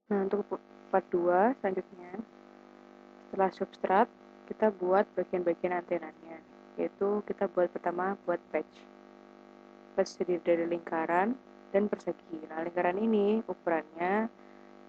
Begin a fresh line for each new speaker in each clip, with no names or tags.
Nah, untuk part 2 selanjutnya, setelah substrat, kita buat bagian-bagian antenanya, yaitu kita buat pertama buat patch. Patch terdiri dari lingkaran dan persegi. Nah, lingkaran ini ukurannya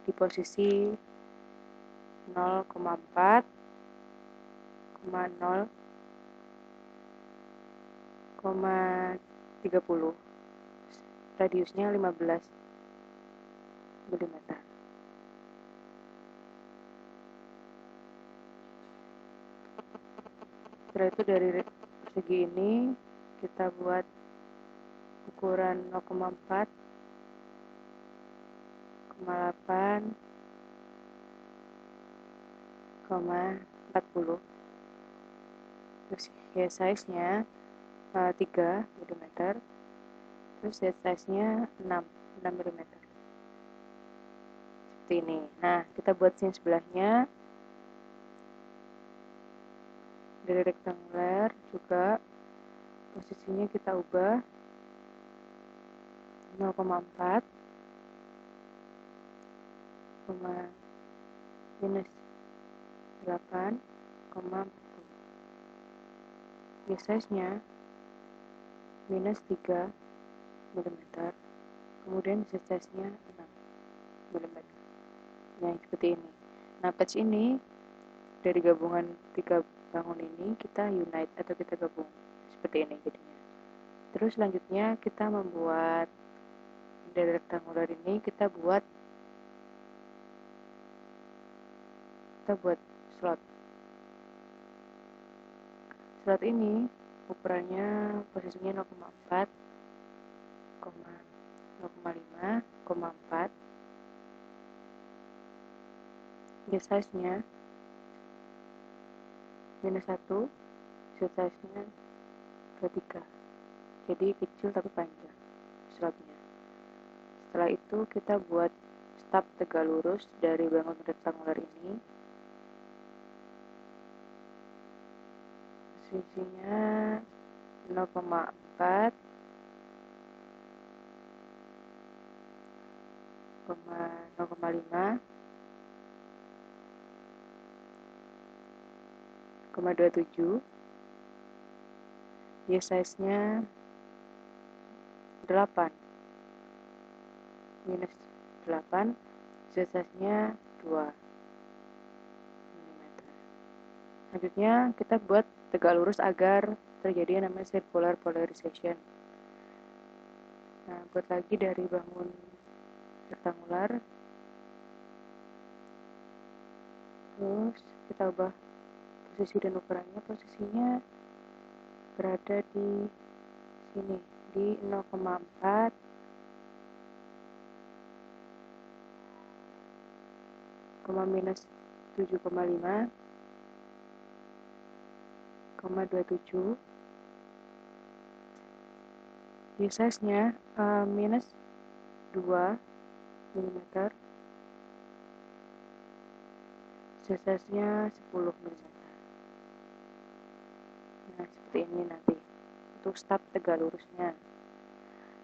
di posisi 0,4, 0,30, radiusnya 15 mm. Setelah itu dari persegi ini kita buat ukuran 0,4, 0,8, 0,40. Terus ya size-nya 3 mm. Terus Z size-nya 6 mm. Seperti ini. Nah, kita buat sini sebelahnya dari rektanguler juga posisinya kita ubah 0,4, minus 8, 40. Ini size-nya minus 3 mm. Kemudian Z size-nya 6 mm. Nah, seperti ini. Nah, patch ini dari gabungan 3 bangun ini kita unite atau kita gabung seperti ini jadinya. Terus selanjutnya kita membuat dari rektanguler ini kita buat slot. Slot ini ukurannya posisinya 0,4, 0,5, 0,4. Ini size-nya minus 1, Z size-nya 23. Jadi kecil tapi panjang slotnya. Setelah itu kita buat stub tegak lurus dari bangun rektanguler ini. Posisinya 0,4, 0,5, 0,27. Y size-nya 8, minus 8, Z size-nya 2 mm. Selanjutnya kita buat tegak lurus agar terjadi yang namanya circular polarization. Nah, buat lagi dari bangun rektangular. Terus kita ubah posisi dan ukurannya, posisinya berada di sini di 0,4, minus 7,5, 27. Y size-nya minus 2 mm. Z size-nya 10 mm. Nah, seperti ini nanti untuk stub tegak lurusnya.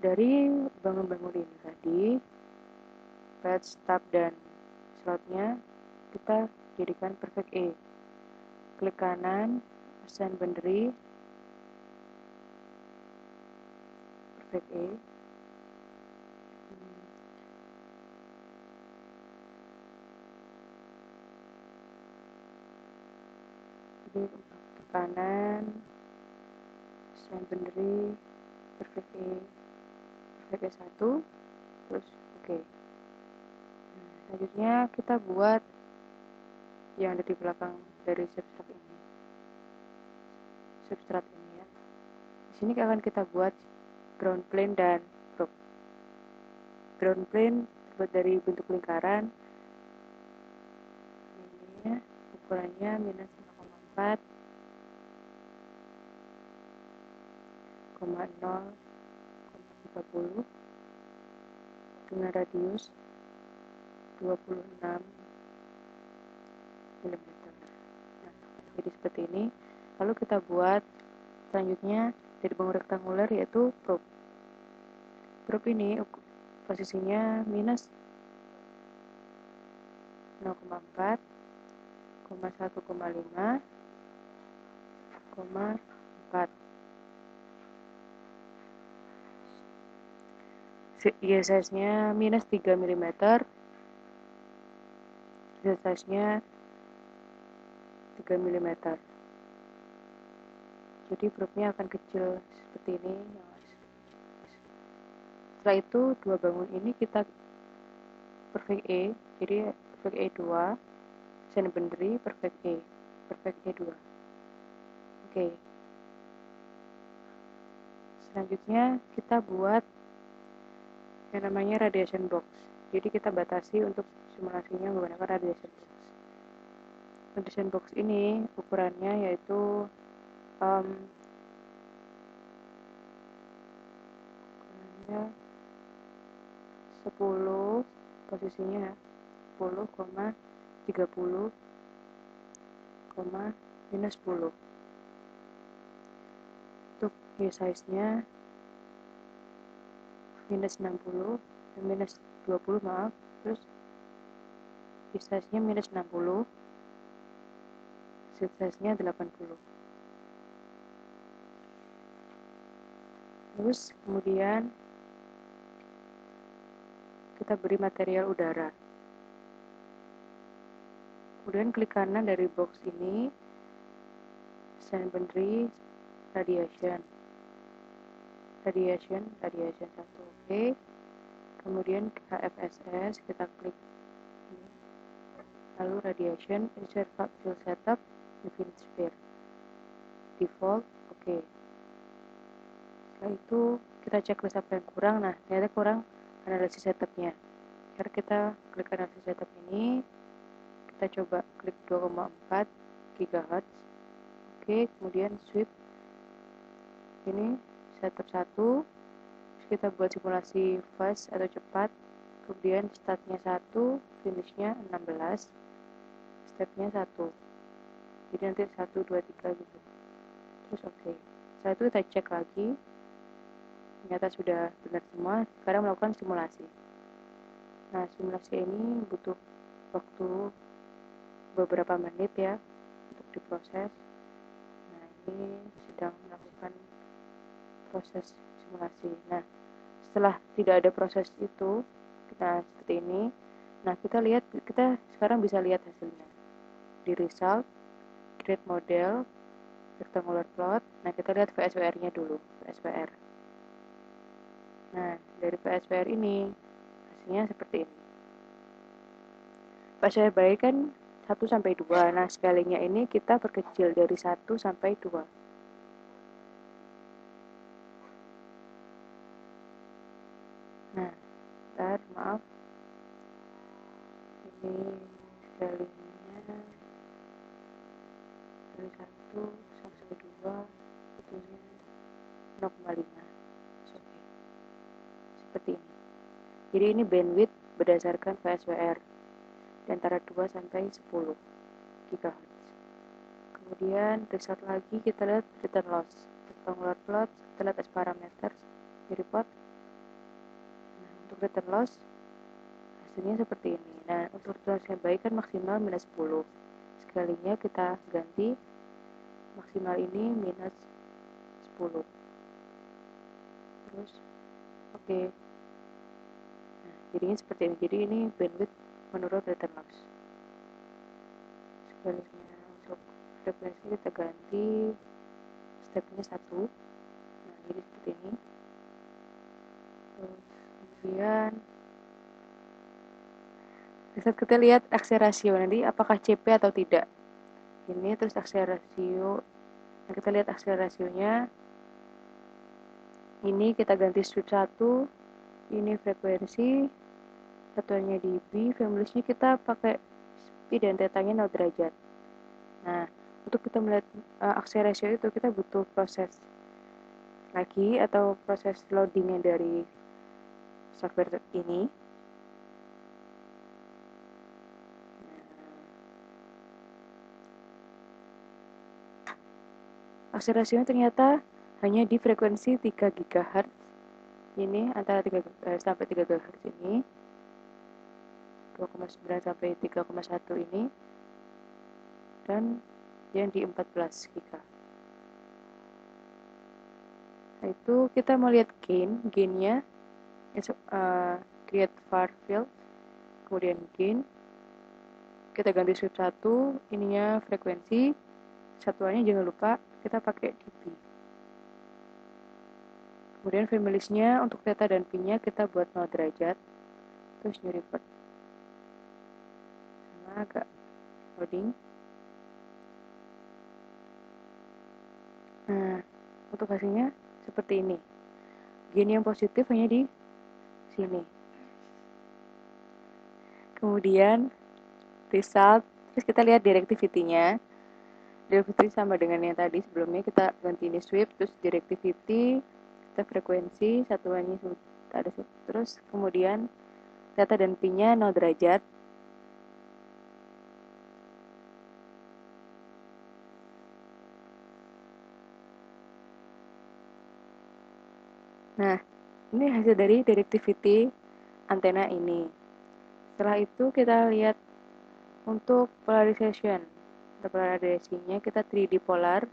Dari bangun-bangun ini tadi, patch, stub, dan slotnya kita jadikan perfect A. Klik kanan, assign boundary, perfect A. Jadi ke kanan, assign boundary, perfect A, perfect A1, terus oke. Selanjutnya kita buat yang ada di belakang dari substrat ini. Ya. Di sini akan kita buat ground plane dan probe. Ground plane terbuat dari bentuk lingkaran. Ini ukurannya minus 0,4, 0,30 dengan radius 26 mm. Nah, jadi seperti ini. Lalu kita buat selanjutnya dari bangun rektanguler yaitu probe. Probe ini posisinya minus 0,4, 1,5, 4. Yield size-nya minus 3 mm, yield size-nya 3 mm. Jadi grupnya akan kecil seperti ini. Setelah itu dua bangun ini kita perfect E, jadi perfect E2, Saint Bendry perfect E2. Oke. Selanjutnya kita buat yang namanya radiation box. Jadi kita batasi untuk simulasinya menggunakan radiation box. Radiation box ini ukurannya yaitu ukurannya 10, posisinya 10,30, minus 10. Untuk size-nya minus 60, minus 20 maaf, terus size-nya minus 60, size-nya 80. Terus kemudian kita beri material udara. Kemudian klik kanan dari box ini, Saint Bendry radiation 1, oke. Kemudian HFSS kita klik ini. Lalu radiation insert field setup infinite sphere default, oke. Setelah itu kita checklist apa yang kurang. Nah, ternyata kurang analisis setupnya. Karena kita klik analisis setup ini, kita coba klik 2,4 GHz. Oke, kemudian sweep ini setup 1. Terus kita buat simulasi fast atau cepat. Kemudian startnya 1, finishnya 16, stepnya 1. Jadi nanti 1, 2, 3 gitu. Terus oke. Setelah itu kita cek lagi. Ternyata sudah benar semua. Sekarang melakukan simulasi. Nah, simulasi ini butuh waktu beberapa menit ya untuk diproses. Nah, ini sedang melakukan proses simulasi. Nah, setelah tidak ada proses itu, kita seperti ini. Nah, kita sekarang bisa lihat hasilnya di result, create model, rectangular plot. Nah, kita lihat VSWR-nya dulu, VSWR. Nah, dari VSWR ini hasilnya seperti ini. VSWR baik kan 1 sampai 2. Nah, scalingnya ini kita perkecil dari 1 sampai 2. Nah, bentar, maaf. Ini scalingnya dari 1 sampai 2, itunya 0,5. Oke. Seperti ini. Jadi ini bandwidth berdasarkan VSWR di antara 2 sampai 10 GHz. Kemudian result lagi kita lihat return loss, rectangular plot, kita lihat as parameter di report. Nah, untuk return loss hasilnya seperti ini. Nah, untuk return loss yang baik kan maksimal minus 10. Sekalinya kita ganti maksimal ini minus 10. Terus oke. Nah, jadinya seperti ini. Jadi ini bandwidth menurut return loss. Sekalinya untuk frekuensi kita ganti stepnya 1. Nah, jadi seperti ini. Terus kemudian kita lihat akselerasio nanti apakah CP atau tidak. Ini terus akselerasio. Nah, kita lihat akselerasionya. Ini kita ganti sweep 1. Ini frekuensi. Satuannya dB. Family-nya kita pakai speed dan tetanya 0 derajat. Nah, untuk kita melihat akselerasio itu kita butuh proses lagi atau proses loadingnya dari software ini. Akselerasionya ternyata hanya di frekuensi 3 GHz. Ini antara 3 sampai 3 GHz ini. 2,9 sampai 3,1 ini, dan yang di 14 GHz. Nah, itu kita mau lihat gainnya create far field, kemudian gain, kita ganti sweep 1, ininya frekuensi, satuannya jangan lupa kita pakai dB. Kemudian familiesnya untuk theta dan pi nya kita buat 0 derajat, terus new report sama agak loading. Nah, untuk hasilnya seperti ini. Gain yang positif hanya di sini. Kemudian result, terus kita lihat directivity-nya. Directivity sama dengan yang tadi sebelumnya, kita ganti ini sweep, terus directivity, kita frekuensi, satuannya ada terus kemudian theta dan pi nya 0 derajat. Nah, ini hasil dari directivity antena ini. Setelah itu kita lihat untuk polarization. Untuk polarisasinya kita 3D polar.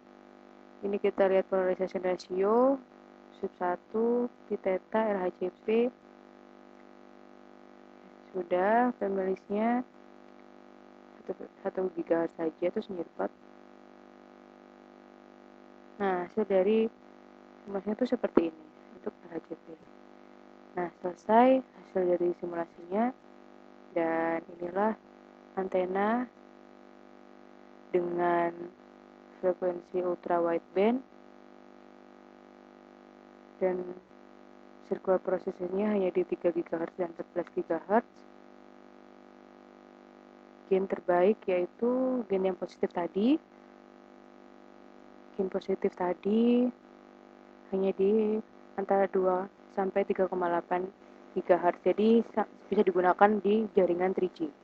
Ini kita lihat polarization ratio, sweep 1, pi theta, RHCP. Sudah, familiesnya 1 GHz saja, terus nyerpat. Nah, hasil dari simulasinya itu seperti ini untuk RHCP. Nah, selesai hasil dari simulasinya, dan inilah antena dengan frekuensi ultra wideband dan circular processingnya hanya di 3 GHz dan 14 GHz. Gain terbaik yaitu gain yang positif tadi. Gain positif tadi hanya di antara 2 sampai 3,8 GHz. Jadi bisa digunakan di jaringan 3G.